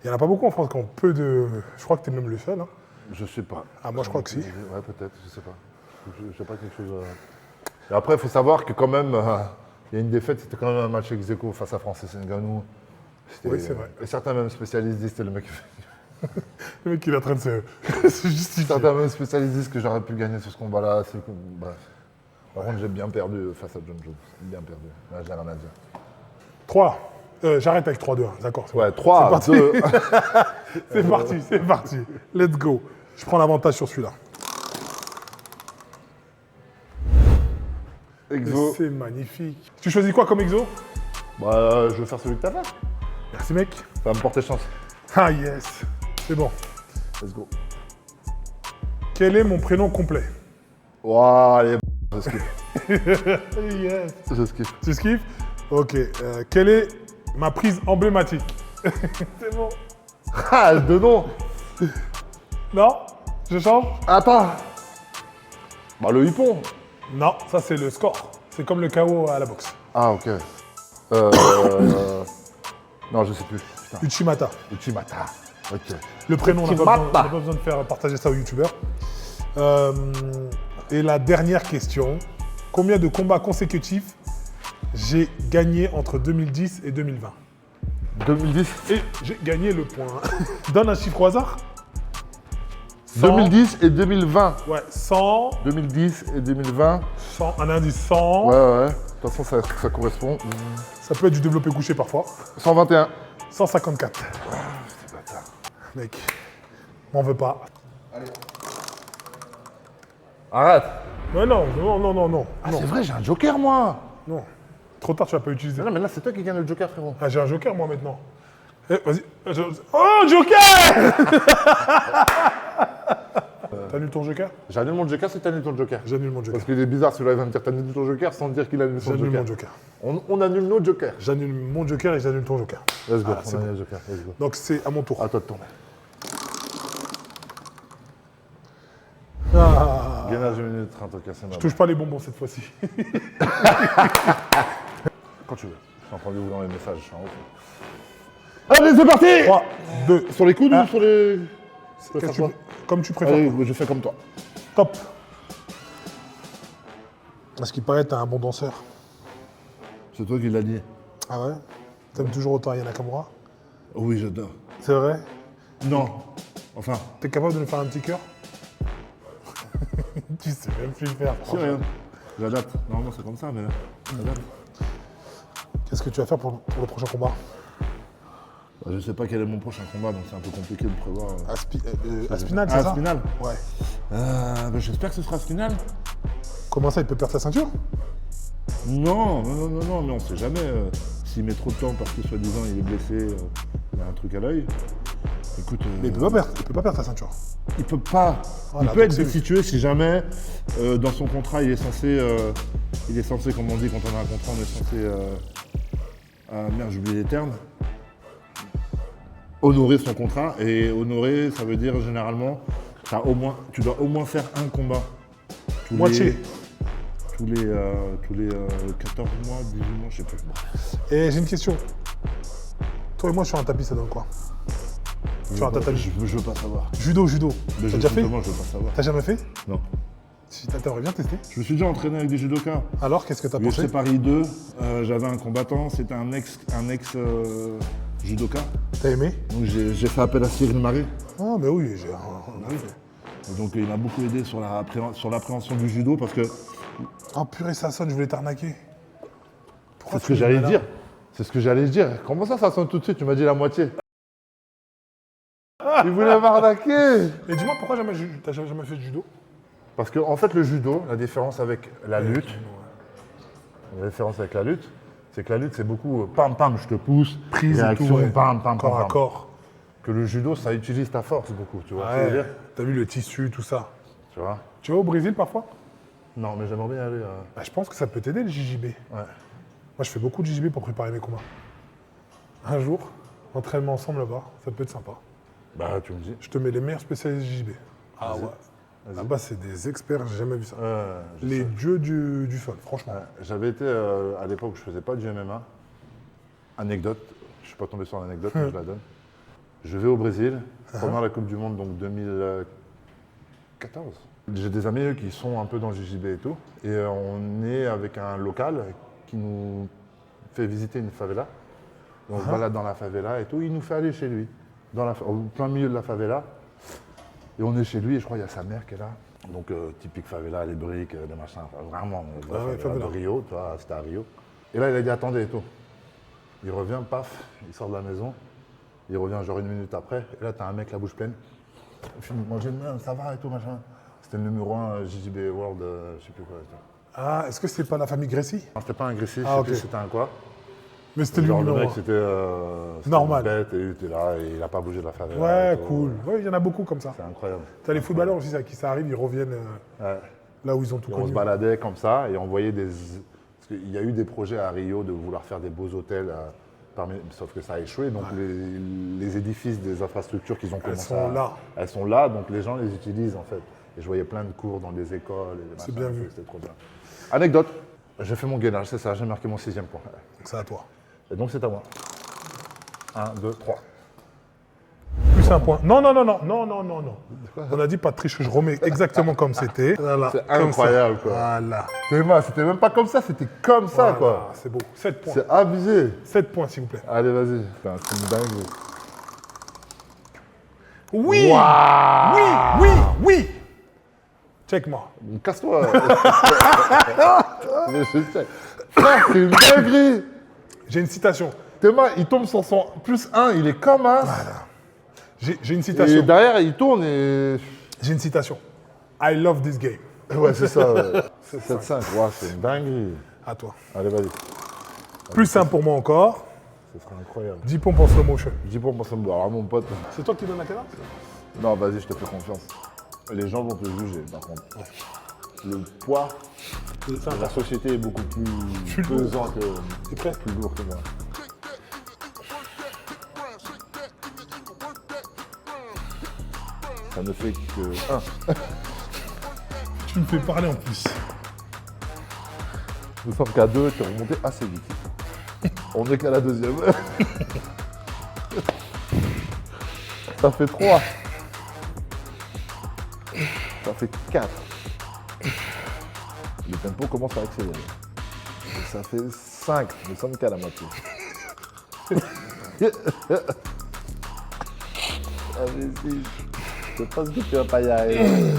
il n'y en a pas beaucoup en France qui ont peu de... Je crois que tu es même le seul. Hein. Je sais pas. Ah, moi, je crois que si. Ouais, peut-être, je sais pas. Je sais pas quelque chose. Et après, il faut savoir que quand même, il y a une défaite, c'était quand même un match ex aequo face à Francis Ngannou. Oui, c'est vrai. Et certains même spécialistes disent que c'était le mec qui fait. Le mec, il est en train de se justifier. Certains me spécialistes disent que j'aurais pu gagner sur ce combat-là. Bref. Par contre, j'ai bien perdu face à John Jones. Bien perdu. Là, j'ai rien à dire. 3. J'arrête avec 3-2, d'accord. Ouais, 3, C'est 2. C'est parti, c'est parti. Let's go. Je prends l'avantage sur celui-là. Exo. C'est magnifique. Tu choisis quoi comme exo? Bah, je vais faire celui que t'as fait. Merci, mec. Ça va me porter chance. Ah, yes. C'est bon. Let's go. Quel est mon prénom complet? Waouh, allez, je skiffe. Yes. Je skiffe. Tu skiffes? Ok. Quelle est ma prise emblématique? C'est bon. Ah, de nom. Non? Je change? Attends. Bah, le hippon. Non, ça c'est le score. C'est comme le KO à la boxe. Ah, ok. Non, je sais plus. Putain. Uchimata. Uchimata. Ok. Le prénom, on n'a Uchimata. pas besoin de faire partager ça aux youtubeurs. Et la dernière question. Combien de combats consécutifs j'ai gagné entre 2010 et 2020? 2010. Et j'ai gagné le point. Donne un chiffre au hasard. 2010 et 2020. Ouais, 100, 2010 et 2020. 100, un indice 100. Ouais, ouais. De toute façon, ça correspond. Ça peut être du développé couché parfois. 121. 154. Mec, m'en veux pas. Arrête. Ouais, non. Ah, non, c'est vrai, j'ai un joker, moi. non. Trop tard, tu vas pas utiliser. Non, mais là, c'est toi qui gagne le joker, frérot. Ah, j'ai un joker, moi, maintenant. Eh, vas-y. Oh, joker. T'annules ton joker? J'annule mon joker si t'annules ton joker. J'annule mon joker. Parce qu'il est bizarre, celui-là, il va me dire t'annules ton joker sans dire qu'il annule son J'annule joker. mon joker. On annule nos jokers. J'annule mon joker et j'annule ton joker. Let's go, Ah, c'est on annule bon. le joker. Let's go. Donc, c'est à mon tour. À toi de tourner. Ah, Gainage 1 minute 30, ok, c'est normal. touche pas les bonbons cette fois-ci. Quand tu veux. Je suis en train de vous dans les messages, je suis en haut. Allez, c'est parti. 3, 2, Sur les coudes ou sur les... comme tu préfères. Allez, je fais comme toi. Top. À ce qui paraît, t'es un bon danseur. C'est toi qui l'as dit. Ah ouais? T'aimes toujours autant Ayana Nakamura? Oui, j'adore. C'est vrai? Non. Enfin, T'es capable de nous faire un petit cœur? Tu sais même plus le faire. c'est franchement. rien. J'adapte. Normalement, c'est comme ça, mais j'adapte. Qu'est-ce que tu vas faire pour le prochain combat? Bah, je sais pas quel est mon prochain combat, donc c'est un peu compliqué de prévoir. Aspinal, c'est Ah, ça? Aspinal. Ouais. Bah, j'espère que ce sera Aspinal. Comment ça, il peut perdre sa ceinture? Non, mais on sait jamais. S'il met trop de temps parce que soi-disant il est blessé, il a un truc à l'œil. Écoute, Mais il peut pas perdre sa ceinture. il peut pas. Voilà, il peut être donc c'est destitué si jamais dans son contrat il est censé, comme on dit quand on a un contrat, on est censé. Ah merde, j'ai oublié les termes. Honorer son contrat. Et honorer, ça veut dire généralement, tu dois au moins faire un combat. Moitié. Tous les 14 mois, 18 mois, je sais plus. Et j'ai une question. Toi et moi sur un tapis, ça donne quoi? Sur un tatami. Je veux pas savoir. Judo. Mais T'as déjà fait? justement, je veux pas savoir. T'as jamais fait? Non. Si t'aimerais bien tester. Je me suis déjà entraîné avec des judokas. Alors, qu'est-ce que t'as pensé? UFC Paris 2, j'avais un combattant, c'était un ex judoka. T'as aimé? Donc j'ai fait appel à Cyril Marais. Ah, mais oui, j'ai. Et donc il m'a beaucoup aidé sur l'appréhension du judo parce que Oh purée, ça sonne, je voulais t'arnaquer. c'est Pourquoi ce tu que es j'allais là? dire. C'est ce que j'allais dire. Comment ça sonne tout de suite? Tu m'as dit la moitié. Il voulait m'arnaquer. Et dis-moi, pourquoi t'as jamais fait de judo? Parce que en fait le judo, la différence avec la lutte, c'est que la lutte c'est beaucoup pam pam, je te pousse, Prise et réaction, tout, ouais. pam pam Corps pam, à pam. corps. Que le judo ça utilise ta force beaucoup, tu vois ce que je veux Ouais, dire? t'as vu le tissu, tout ça. Tu vois? Tu vas au Brésil parfois? Non mais j'aimerais bien aller. Bah, je pense que ça peut t'aider le JJB. Ouais. Moi, je fais beaucoup de JJB pour préparer mes combats. Un jour, entraînement ensemble là-bas, ça peut être sympa. Bah tu me dis. Je te mets les meilleurs spécialistes JJB. Ah ouais. Là-bas, c'est des experts, j'ai jamais vu ça. Les dieux du sol, franchement. J'avais été à l'époque où je faisais pas du MMA. Anecdote, je suis pas tombé sur l'anecdote, mais je la donne. Je vais au Brésil pendant la Coupe du Monde, donc 2014. J'ai des amis eux, qui sont un peu dans le JJB et tout. Et on est avec un local qui nous fait visiter une favela. On se balade dans la favela et tout. Il nous fait aller chez lui. au plein milieu de la favela. Et on est chez lui et je crois qu'il y a sa mère qui est là. Donc typique favela, les briques, les machins, enfin, vraiment, favela. de Rio, tu vois, c'était à Rio. Et là il a dit attendez et tout. Il revient, paf, il sort de la maison, il revient genre 1 minute après, et là t'as un mec la bouche pleine. Il fait manger une main, ça va et tout, machin. C'était le numéro 1 JJB World, je sais plus quoi. Ah, est-ce que c'est pas la famille Gracie? Non, c'était pas un Gracie, Ah, ok. c'était un quoi. Mais c'était le Genre le numéro mec, 1. c'était Normal. une bête et il était là et il a pas bougé de la favela. Ouais, et tout. cool. Ouais, il y en a beaucoup comme ça. C'est incroyable. T'as les footballeurs aussi, à qui ça arrive, ils reviennent Ouais. là où ils ont tout Et on connu. se baladait comme ça et on voyait des... Parce qu'il y a eu des projets à Rio de vouloir faire des beaux hôtels, sauf que ça a échoué. Donc les édifices des infrastructures qu'ils ont commencé sont là. Elles sont là, donc les gens les utilisent en fait. Et je voyais plein de cours dans des écoles. C'est bien vu. C'était trop bien. Anecdote, j'ai fait mon gainage, c'est ça, j'ai marqué mon 6e point. C'est à toi. Et donc c'est à moi. 1, 2, 3. Plus un point. Non. On a dit pas de triche, je remets exactement comme c'était. Voilà. C'est Comme incroyable, ça. quoi. Voilà. Théma, c'était même pas comme ça, c'était comme ça, Voilà, quoi. c'est beau. 7 points. C'est abusé. 7 points, s'il vous plaît. Allez, vas-y. C'est une dingue. Oui Waouh. Oui Check-moi. Casse-toi. Mais je sais. Frère, c'est une dinguerie. J'ai une citation. Théma, il tombe sur son +1, il est comme as. J'ai une Et citation. derrière, il tourne et... J'ai une citation. I love this game. Ouais, c'est ça. Ouais. 7-5, ouais, c'est une dinguerie. À toi. Allez, vas-y. Plus un pour moi encore. Ce serait incroyable. 10 points pour slow motion. Je dis pour moi, ça me... Alors, mon pote... C'est toi qui donnes la cadence? Non, vas-y, je te fais confiance. Les gens vont te juger, par contre. Le poids de la société est beaucoup plus pesant que... T'es prêt? Plus lourd que moi. Ça ne fait que 1. Tu me fais parler en plus. Nous sommes qu'à 2, tu es remonté assez vite. On est qu'à la 2e. Ça fait 3. Ça fait 4. Le tempo commence à accélérer. Et ça fait 5. Nous sommes qu'à la moitié. Allez, si. Je pense que tu vas pas y arriver.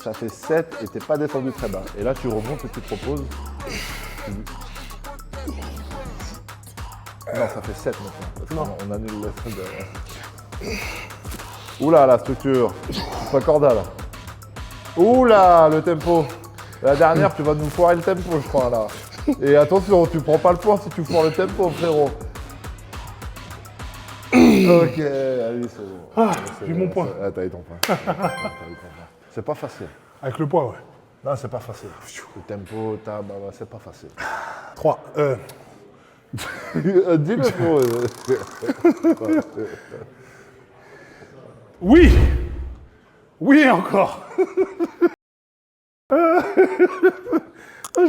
Ça fait 7 et t'es pas descendu très bas. Et là, tu remontes et tu te proposes. Non, ça fait 7 maintenant. Parce qu'on annule la de... Oula, la structure. C'est pas corda, là. Oula, le tempo. La dernière, tu vas nous foirer le tempo, je crois, là. Et attention, tu prends pas le point si tu foires le tempo, frérot. Ok, allez, c'est bon. Ah, j'ai mon point. Ah, t'as eu ton point. C'est pas facile. Avec le poids, ouais. Non, c'est pas facile. Le tempo, c'est pas facile. 3. Dis-le, frérot. Oui Oui, encore.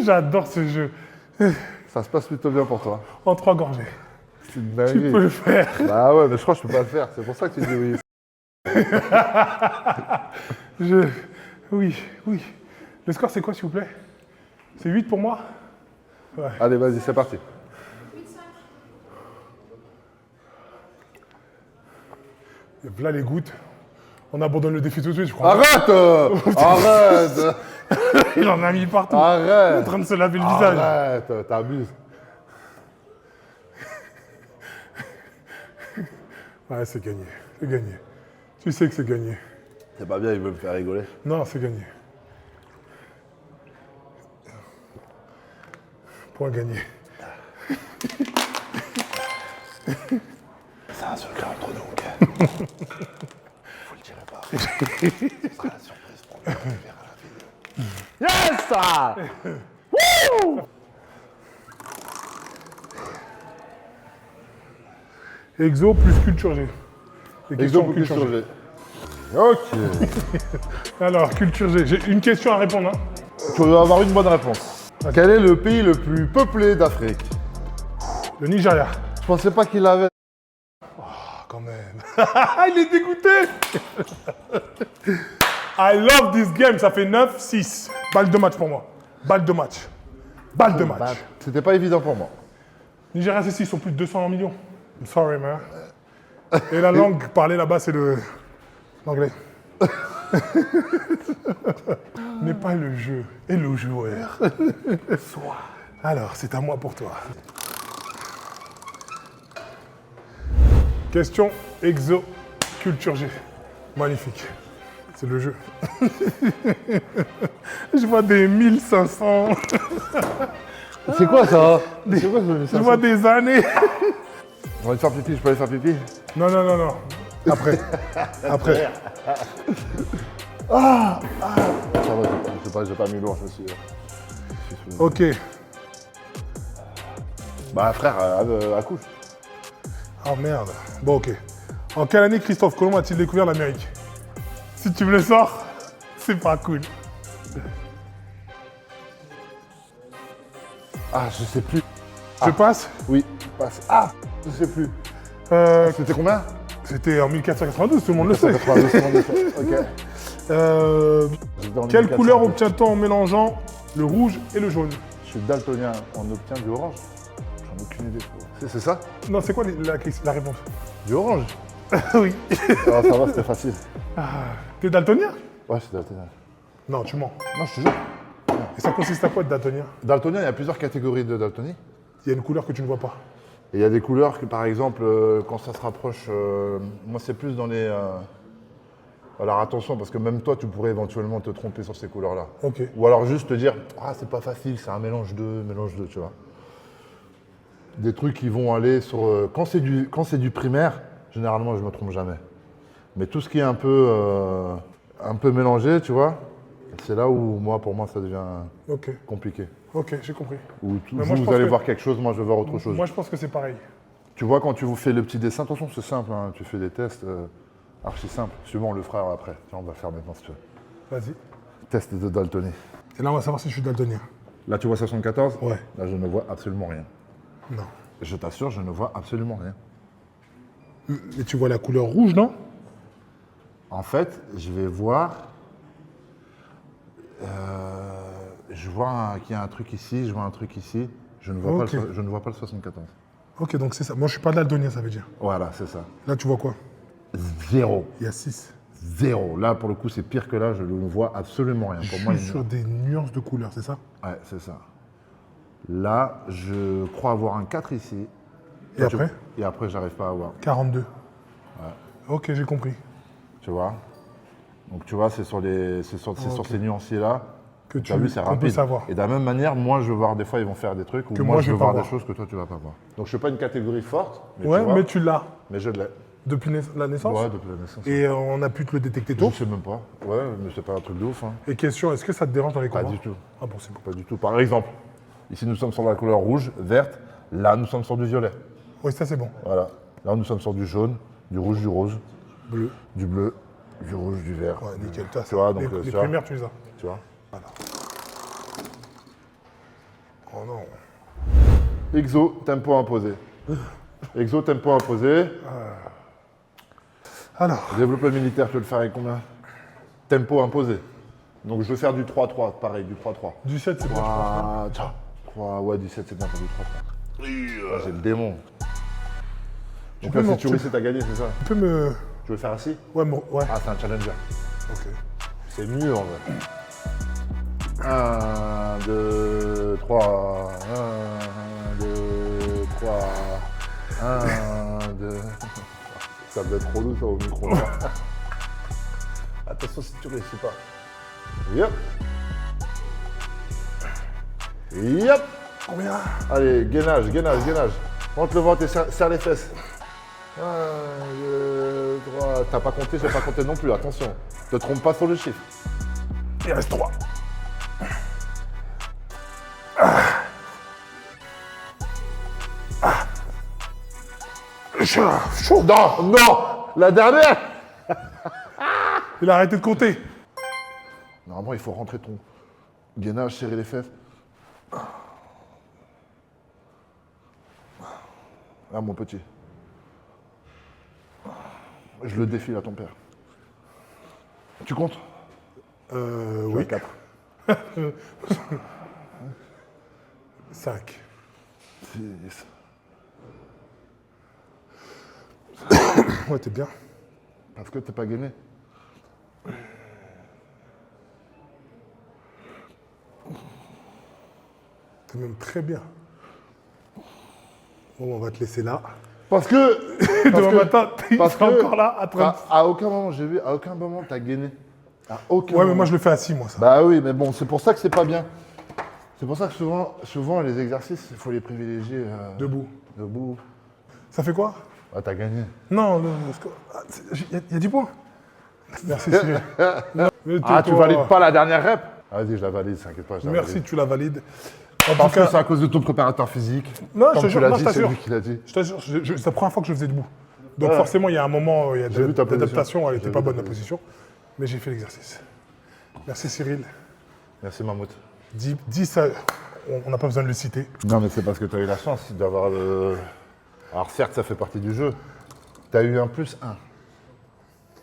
J'adore ce jeu. Ça se passe plutôt bien pour toi. En 3 gorgées. C'est une Tu dinguerie. peux le faire. Bah ouais, mais je crois que je peux pas le faire. C'est pour ça que tu dis oui. Oui. Le score, c'est quoi, s'il vous plaît? C'est 8 pour moi? Ouais. Allez, vas-y, c'est parti. Et là, les gouttes. On abandonne le défi tout de suite, je crois. Arrête Arrête Il en a mis partout. Il est en Arrête train de se laver le visage. Arrête, t'abuses. Ouais, c'est gagné. C'est gagné. Tu sais que c'est gagné. C'est pas bien, il veut me faire rigoler. Non, c'est gagné. Point gagné. C'est un secret entre nous, ok? Vous le direz pas. Ce sera la surprise pour lui, on verra la vidéo. Yes Wouh Exo plus culture G. Les questions Exemple culture G. G. Ok. Alors, culture G. J'ai une question à répondre. Hein. Tu dois avoir une bonne réponse. Quel est le pays le plus peuplé d'Afrique? Le Nigeria. Je pensais pas qu'il avait... Ah, quand même. Il est dégoûté. I love this game. Ça fait 9-6. Balle de match pour moi. Balle de match. Balle de match. C'était pas évident pour moi. Nigeria, c'est 6. Ils sont plus de 200 millions. I'm sorry, man. Et la langue parlée là-bas, c'est l'anglais. N'est pas le jeu, et le joueur. Alors, c'est à moi pour toi. Question exo culture G. Magnifique. C'est le jeu. Je vois des 1500. C'est quoi ça? C'est quoi Je vois des années. On va aller faire pipi, je peux aller faire pipi? Non, non, non, non. Après. Après. Ça va, j'ai pas mis lourd, je suis. Ok. Bah frère, accouche. Oh merde. Bon, ok. En quelle année Christophe Colomb a-t-il découvert l'Amérique? Si tu me le sors, c'est pas cool. Ah, je sais plus. Je passe. Oui, passe. Ah, je sais plus. C'était combien? C'était en 1492, tout le monde le sait. 92, tout le monde le sait. Ok. J'étais en Quelle 1400. couleur obtient-on en mélangeant le rouge et le jaune? Je suis daltonien, on obtient du orange. J'en ai aucune idée. C'est ça? Non, c'est quoi la réponse? Du orange? Oui. Ah, ça va, c'était facile. T'es daltonien? Ouais, je suis daltonien. Non, tu mens. Non, je te jure. Et ça consiste à quoi être daltonien? Daltonien, il y a plusieurs catégories de daltonie. Il y a une couleur que tu ne vois pas. Et il y a des couleurs que, par exemple, quand ça se rapproche, moi c'est plus dans les... Alors attention, parce que même toi, tu pourrais éventuellement te tromper sur ces couleurs-là. Ok. Ou alors juste te dire, ah c'est pas facile, c'est un mélange d'eux, tu vois. Des trucs qui vont aller sur... quand c'est du primaire, généralement je me trompe jamais. Mais tout ce qui est un peu mélangé, tu vois, c'est là où pour moi ça devient Ok. compliqué. Ok, j'ai compris. Où Mais moi, je vous pense allez que- voir quelque chose, moi je vais voir autre chose. Moi, je pense que c'est pareil. Tu vois, quand tu vous fais le petit dessin, attention, c'est simple, hein, tu fais des tests archi simples. Suivant, on le fera après. Tiens, on va le faire maintenant si tu veux. Vas-y. Test de daltonie. Et là, on va savoir si je suis daltonien. Là, tu vois 74? Ouais. Là, je ne vois absolument rien. Non. Je t'assure, je ne vois absolument rien. Mais tu vois la couleur rouge, non? En fait, je vais voir... je vois qu'il y a un truc ici, je vois un truc ici. Je ne vois, Ok. je ne vois pas le 74. Ok, donc c'est ça. Moi, je suis pas daltonien, ça veut dire. Voilà, c'est ça. Là, tu vois quoi? Zéro. Il y a 6. Zéro. Là, pour le coup, c'est pire que là, je ne vois absolument rien. Je Pour moi, suis sur des nuances de couleurs, c'est ça? Ouais, c'est ça. Là, je crois avoir un 4 ici. Et après? Et après, j'arrive pas à voir. 42. Ok, j'ai compris. Tu vois? Donc, tu vois, c'est sur ces nuanciers-là. Que Tu as vu, c'est qu'on rapide. peut savoir. Et de la même manière, moi, je veux voir des fois, ils vont faire des trucs où Que moi, moi, je je veux vais pas voir des voir. choses que toi, tu vas pas voir. Donc, je suis pas une catégorie forte, mais Ouais, tu vois, mais tu l'as mais je l'ai. depuis la naissance? Ouais, depuis la naissance. Et on a pu te le détecter Je tôt? sais même pas. Ouais, mais c'est pas un truc de ouf. Hein. Et question, est-ce que ça te dérange dans les Pas combats? du tout. Ah bon, c'est bon. Pas du tout. Par exemple, ici, nous sommes sur la couleur rouge, verte. Là, nous sommes sur du violet. Oui, ça c'est bon. Voilà. Là, nous sommes sur du jaune, du rouge, du rose, Bleu. du bleu, du rouge, du vert. Ouais, nickel. T'as Tu vois, donc, les tu vois. primaires, tu les as. Tu vois. Oh non. Exo, tempo imposé. Exo, tempo imposé. Alors, Développement militaire, tu veux le faire avec combien? Tempo imposé. Donc je veux faire du 3-3, pareil, du 3-3. du 7, c'est bon, je pense. Ah, tiens. 3, ouais, 17, c'est bien pour du 3-3. Ah, j'ai le démon. Donc peux là, me- si tu réussis, t'as gagné, c'est ça? Tu peux me... Tu veux faire assis? Ouais, ouais. Ah, c'est un challenger. Ok. C'est mieux en vrai. 1, 2, 3. 1, 2, 3. 1, 2. Ça doit être relou ça au micro. Là. Attention si tu réussis pas. Yep. Yep. Combien? Allez, gainage, gainage, gainage. Monte le ventre et serre les fesses. 1, 2, 3. T'as pas compté, j'ai pas compté non plus, attention. Ne te trompe pas sur le chiffre. Il reste 3. Chaud. Non, non, la dernière. Il a arrêté de compter. Normalement, il faut rentrer ton gainage, serrer les fesses. Ah, mon petit. Je le défile à ton père. Tu comptes? Oui. 4. 5. 6. Ouais, t'es bien. Parce que t'es pas gainé. T'es même très bien. Bon, on va te laisser là. Parce que. Demain matin, il parce sera que- encore là à 30. à aucun moment, j'ai vu, à aucun moment, t'as gainé. À aucun Ouais, mais moment. moi, je le fais assis, moi, ça. Bah oui, mais bon, c'est pour ça que c'est pas bien. C'est pour ça que souvent les exercices, il faut les privilégier Debout. debout. Ça fait quoi? Ah, t'as gagné. Non, il y a 10 points. Merci, Cyril. Non, mais Ah, tu toi, valides pas la dernière rep? Ah, vas-y, je la valide, t'inquiète pas. Je la Merci, valide. tu la valides. En Parce tout que cas, c'est à cause de ton préparateur physique. Non, je Comme te tu jure, l'as non, dit, je c'est t'assure. lui qui l'a dit. je t'assure, c'est la première fois que je le faisais debout. Donc Ouais. forcément, il y a un moment, il y a J'ai vu ta position. d'adaptation, elle J'ai n'était vu pas ta bonne la position. position. Mais j'ai fait l'exercice. Merci Cyril. Merci, Mammouth. Dis ça, on n'a pas besoin de le citer. Non, mais c'est parce que tu as eu la chance d'avoir le. Alors, certes, ça fait partie du jeu. Tu as eu un +1.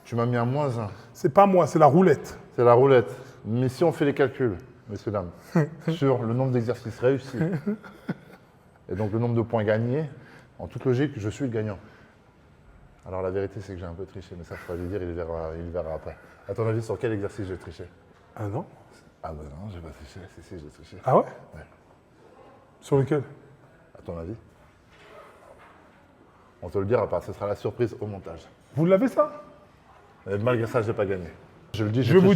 Tu m'as mis un -1. C'est pas moi, c'est la roulette. C'est la roulette. Mais si on fait les calculs, messieurs, dames, sur le nombre d'exercices réussis et donc le nombre de points gagnés, en toute logique, je suis le gagnant. Alors la vérité, c'est que j'ai un peu triché, mais ça, je peux lui dire, il verra après. À ton avis, sur quel exercice j'ai triché? Ah non? Ah bah non, j'ai pas triché. Si, j'ai triché. Ah ouais? Ouais. Sur lequel? À ton avis? On te le dira pas, ce sera la surprise au montage. Vous l'avez ça? Et malgré ça, j'ai pas gagné. Je le dis, Je vais vous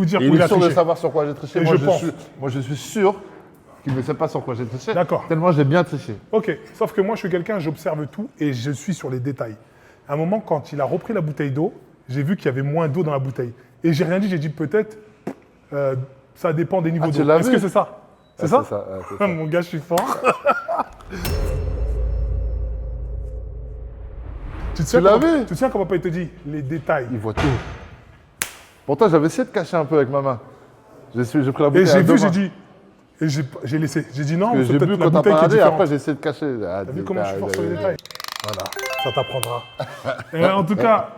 dire, Et où il il est a sûr de triché. savoir sur quoi j'ai triché. Et Moi, je pense. moi, je suis sûr qu'il ne sait pas sur quoi j'ai triché. D'accord. Tellement j'ai bien triché. Ok, sauf que moi je suis quelqu'un, j'observe tout et je suis sur les détails. À un moment, quand il a repris la bouteille d'eau, j'ai vu qu'il y avait moins d'eau dans la bouteille. Et j'ai rien dit, j'ai dit peut-être, ça dépend des niveaux Ah, tu d'eau. l'as Est-ce vu? que c'est ça? C'est Ah, ça? c'est ça, ah, c'est ça. Mon gars, je suis fort. Tu l'as vu? Tu tiens quand papa il te dit les détails. Il voit tout. Pourtant, j'avais essayé de cacher un peu avec ma main. J'ai pris la Et bouteille j'ai à deux vu, j'ai mains. dit, et j'ai laissé. J'ai dit non, Parce que c'est j'ai peut-être bu la quand t'as bouteille qui est parlé, différente. après j'ai essayé de cacher. Ah, T'as vu comment je suis fort sur les détails. détails? Voilà, ça t'apprendra. Et en tout cas,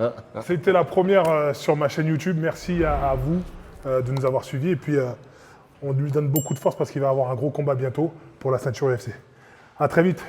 c'était la première sur ma chaîne YouTube. Merci à vous de nous avoir suivis. Et puis, on lui donne beaucoup de force parce qu'il va avoir un gros combat bientôt pour la ceinture UFC. À très vite.